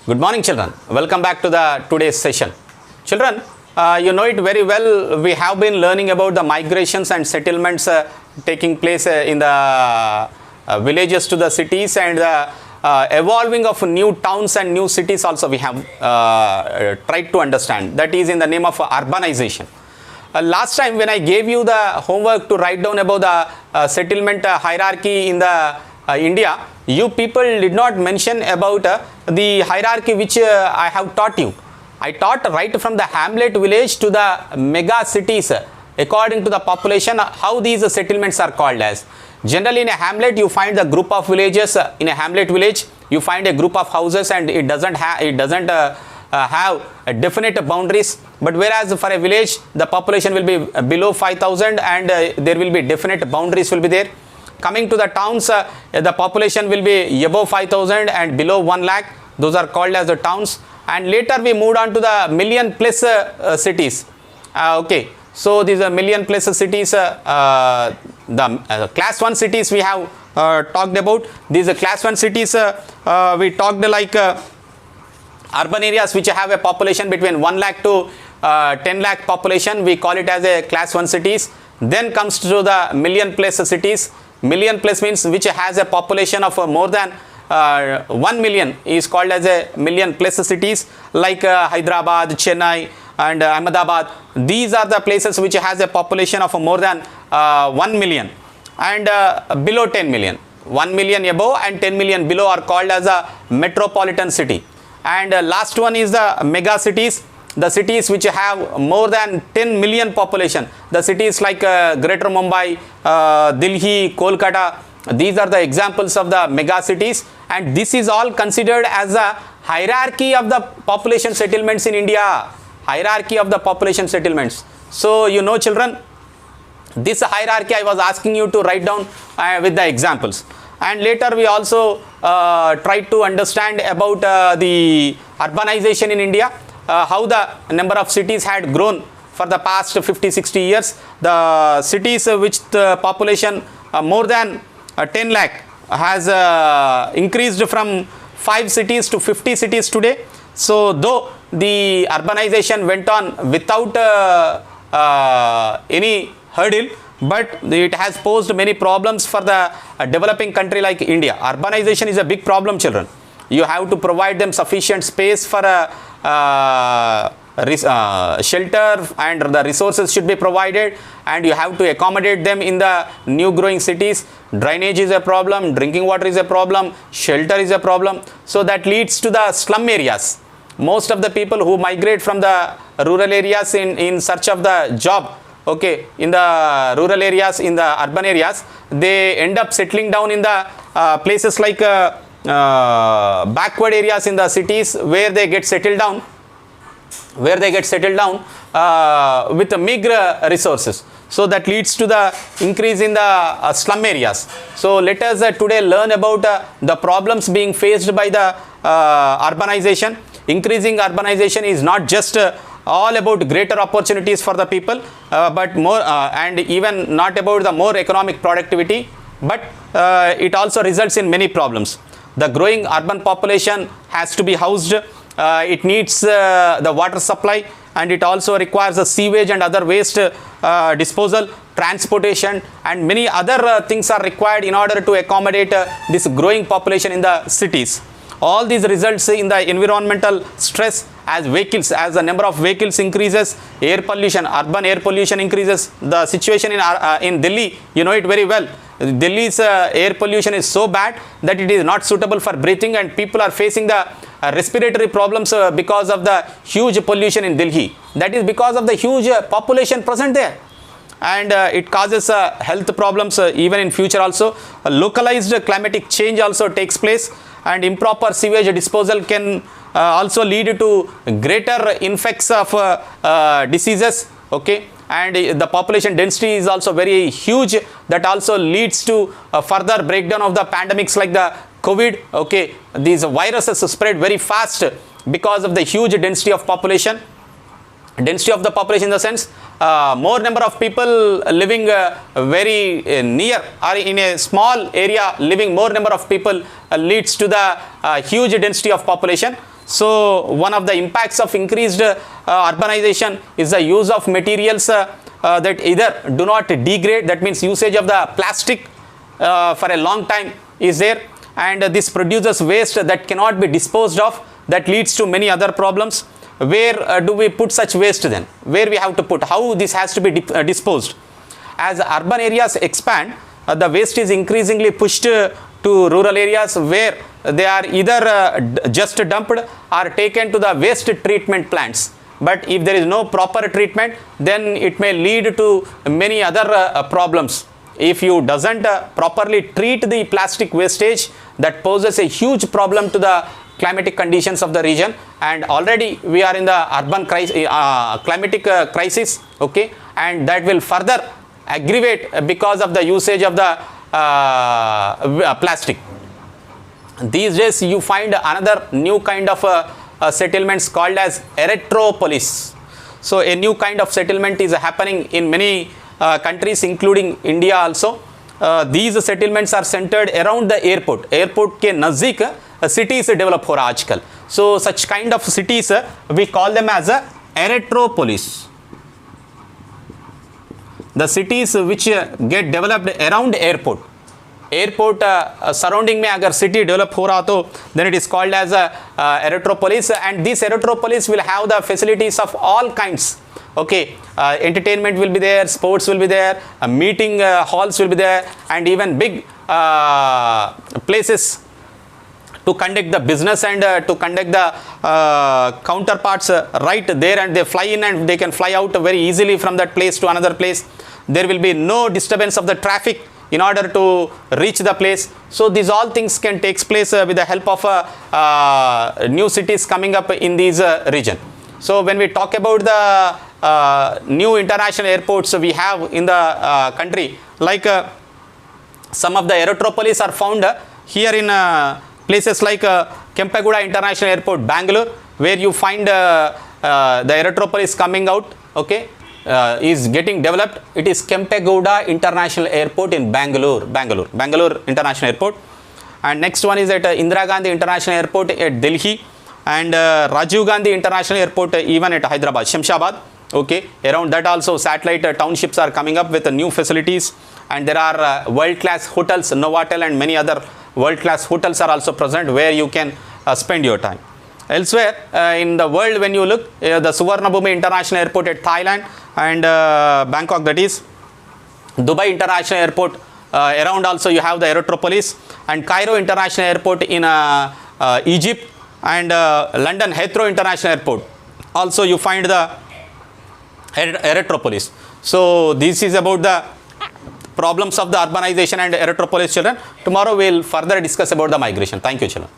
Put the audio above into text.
Good morning, children. Welcome back to the today's session. Children, you know it very well. We have been learning about the migrations and settlements taking place in the villages to the cities, and the evolving of new towns and new cities also we have tried to understand. That is in the name of urbanization. Last time when I gave you the homework to write down about the settlement hierarchy in the India, you people did not mention about the hierarchy which I have taught you. I taught right from the hamlet village to the mega cities according to the population how these settlements are called as. Generally in a hamlet you find the group of villages. In a hamlet village you find a group of houses and it doesn't have definite boundaries, but whereas for a village the population will be below 5,000 and there will be definite boundaries will be there. Coming to the towns, the population will be above 5,000 and below 1 lakh. Those are called as the towns. And later we moved on to the million plus cities. Okay, so these are million plus cities. The class 1 cities we have talked about. These class 1 cities we talked like urban areas which have a population between 1 lakh to 10 lakh population. We call it as a class 1 cities. Then comes to the million plus cities. Million plus means which has a population of more than 1 million is called as a million plus cities, like Hyderabad, Chennai and Ahmedabad. These are the places which has a population of more than 1 million and below 10 million. 1 million above and 10 million below are called as a metropolitan city. And last one is the mega cities. The cities which have more than 10 million population, the cities like Greater Mumbai, Delhi, Kolkata, these are the examples of the mega cities, and this is all considered as a hierarchy of the population settlements in India. Hierarchy of the population settlements. So you know children, this hierarchy I was asking you to write down with the examples, and later we also tried to understand about the urbanization in India. How the number of cities had grown for the past 50-60 years. The cities which the population more than 10 lakh has increased from 5 cities to 50 cities today. So though the urbanization went on without any hurdle, but it has posed many problems for the developing country like India. Urbanization is a big problem, children. You have to provide them sufficient space for shelter, and the resources should be provided, and you have to accommodate them in the new growing cities. Drainage is a problem, drinking water is a problem, shelter is a problem. So that leads to the slum areas. Most of the people who migrate from the rural areas in search of the job, okay, in the rural areas, in the urban areas, they end up settling down in the places like backward areas in the cities, where they get settled down with the meager resources. So that leads to the increase in the slum areas. So let us today learn about the problems being faced by the urbanization. Increasing urbanization is not just all about greater opportunities for the people, but more and even not about the more economic productivity, but it also results in many problems. The growing urban population has to be housed. It needs the water supply, and it also requires the sewage and other waste disposal, transportation, and many other things are required in order to accommodate this growing population in the cities. All these results in the environmental stress as the number of vehicles increases, air pollution, urban air pollution increases. The situation in Delhi, you know it very well. Delhi's air pollution is so bad that it is not suitable for breathing, and people are facing the respiratory problems because of the huge pollution in Delhi. That is because of the huge population present there, and it causes health problems even in future also. Localized climatic change also takes place, and improper sewage disposal can also lead to greater influx of diseases, okay. And the population density is also very huge. That also leads to further breakdown of the pandemics like the COVID, okay. These viruses spread very fast because of the huge density of population. Density of the population in the sense more number of people living very near or in a small area living more number of people leads to the huge density of population. So one of the impacts of increased urbanization is the use of materials that either do not degrade, that means usage of the plastic for a long time is there, and this produces waste that cannot be disposed of, that leads to many other problems. Where do we put such waste then? Where we have to put? How this has to be disposed? As urban areas expand, the waste is increasingly pushed to rural areas where they are either just dumped or taken to the waste treatment plants. But if there is no proper treatment, then it may lead to many other problems. If you doesn't properly treat the plastic wastage, that poses a huge problem to the climatic conditions of the region, and already we are in the urban climatic crisis, okay, and that will further aggravate because of the usage of the plastic. These days you find another new kind of settlements called as erythropolis. So a new kind of settlement is happening in many countries including India also. These settlements are centered around the airport. Airport के नज़दीक cities develop हो रहा आजकल. So such kind of cities we call them as a erythropolis. The cities which get developed around airport. Airport surrounding में अगर city develop हो रहा तो then it is called as a erythropolis, and this erythropolis will have the facilities of all kinds. Okay, entertainment will be there, sports will be there, meeting halls will be there, and even big places to conduct the business and to conduct the counterparts right there, and they fly in and they can fly out very easily from that place to another place. There will be no disturbance of the traffic in order to reach the place. So these all things can take place with the help of new cities coming up in these region. So when we talk about the new international airports we have in the country, like some of the erythropolis are found here in places like Kempegowda International Airport, Bangalore, where you find the erythropolis coming out, okay, is getting developed. It is Kempegowda International Airport in Bangalore International Airport. And next one is at Indira Gandhi International Airport at Delhi, and Rajiv Gandhi International Airport even at Hyderabad, Shamshabad. Okay, around that also satellite townships are coming up with new facilities, and there are world-class hotels, Novotel and many other world-class hotels are also present where you can spend your time. Elsewhere in the world, when you look, the Suvarnabhumi International Airport at Thailand and Bangkok, that is Dubai International Airport, around also you have the erythropolis, and Cairo International Airport in Egypt, and London Heathrow International Airport also you find the erythropolis. So this is about the problems of the urbanization and erythropolis, children. Tomorrow we will further discuss about the migration. Thank you, children.